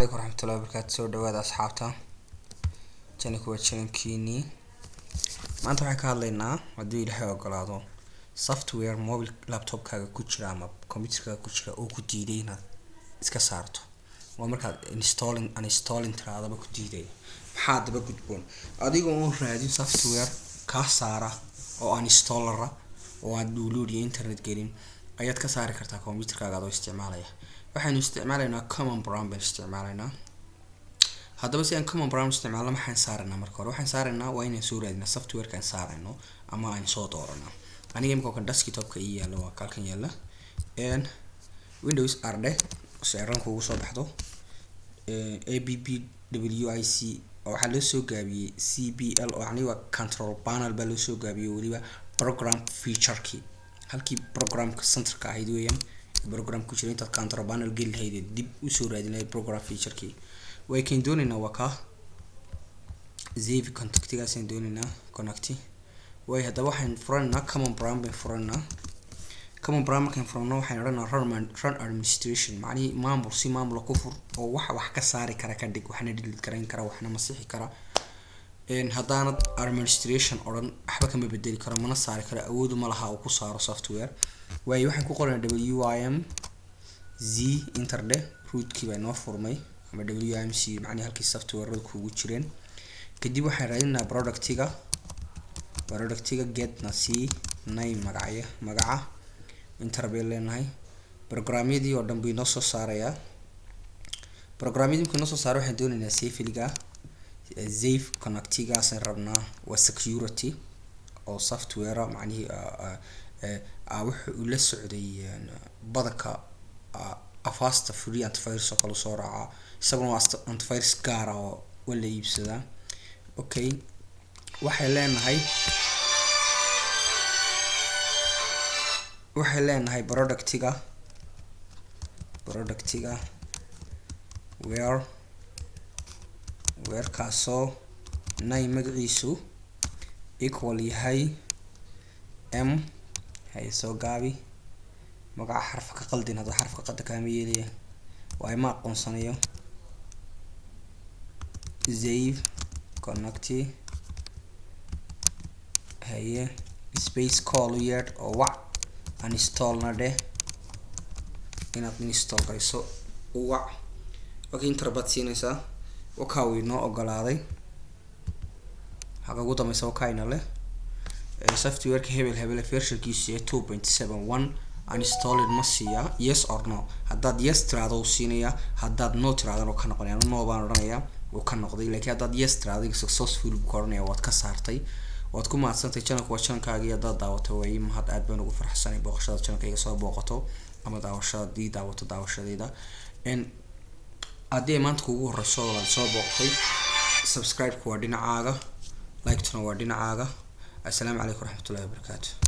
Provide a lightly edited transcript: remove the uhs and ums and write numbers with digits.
عليكم ورحمة الله وبركاته. سو دواad asxaabta channelku waa channelkiini. maanta waxaan ka hadlaynaa haddii Ilaahay ogolaado software mobile laptopkaaga ku jira ama computerkaaga ku jira oo ku diiday inaad iska saarto. waa markaad uninstalling tiraadaba ku diiday. maxaa daba gudboon adigoo oo raadin software ka saara oo uninstaller oo aad download internet gelin ayaad ka saari kartaa computerkaaga adoo isticmaalaya. waxaan isticmaalaynaa common program isticmaalaynaa. haddaba si aan common program isticmaalno maxaan saaraynaa marka hore waxaan saaraynaa waa inaan soo raadinaa software kan saarayno ama aan soo dooranaa. aniga imika kan desktopka ii yaalo waa kalkan yaala Windows RD si aan kugu soo baxdo ABBWIC waxa la soo gaabiyay CBL oo yani waa control panel baa la soo gaabiyay waliba program feature key halkii programka centerka ahayd weeyaan program ku jira inta control panel gal lahayd dib u soo raadinay program feature key way kan doonayna waa ka Zave contactiga seen doonayna connect way hadaba waxaan furana common program kan furana waxaan oranaa run administration macni maamul ku fur oo wax ka saari kara ka dhig waxna delete karayn kara waxna masixi kara haddaanad administration oran waxba kama bedeli karo mana saari karo awood ma laha oo ku saaro software way waxaan ku qoranaa WIM z interde root-kii baa noo furmay ama WIMC macni halkii software kugu jireen kadib waxaan raadinaa productiga get na si name magaca interbel leenahay programyadii oo dhan bay noo soo saaraya. programyadii noo soo saaro waxaan doonaynaa safety-ga Zave connectiga aan rabnaa waa security oo software macni wuxuu la socday badanka Avast free antivirus oo kala soo raaca isaguna waa antivirus gaar ah oo wala iibsada. okay waxay leenahay productiga where kaasoo name magaciisu equal yahay m hay soo gaabi magaca xarf ka qaldin hada xarf ka qad kaama yeelaya waa ma aqoonsanayo Zave connect haye space call yard oo wac uninstall na de inaad install garayso wac okay interbat siinaysaa waxa uu inoo ogolaaday haga ugu dambaysa wakayna leh software-ka hebel version-kiisu 2.71 uninstalled ma siiya yes or no. haddaad yes tiraado uu siinaya haddaad no tiraado ka noqonaya no baan oranayaa uu ka noqday laakiin haddaad yes tiraado successful buu koranaya waad ka saartay waad ku maadsantay channelka waa channelkaaga iyo haddaad daawato way mahad aad baan ugu faraxsanahay booqashada channelkayga soo booqato ama daawashadeeda haddii maanta kugu horeyso waad soo booqtay subscribe-ku waa dhinacaaga like-tuna waa dhinacaaga. السلام عليكم ورحمة الله وبركاته.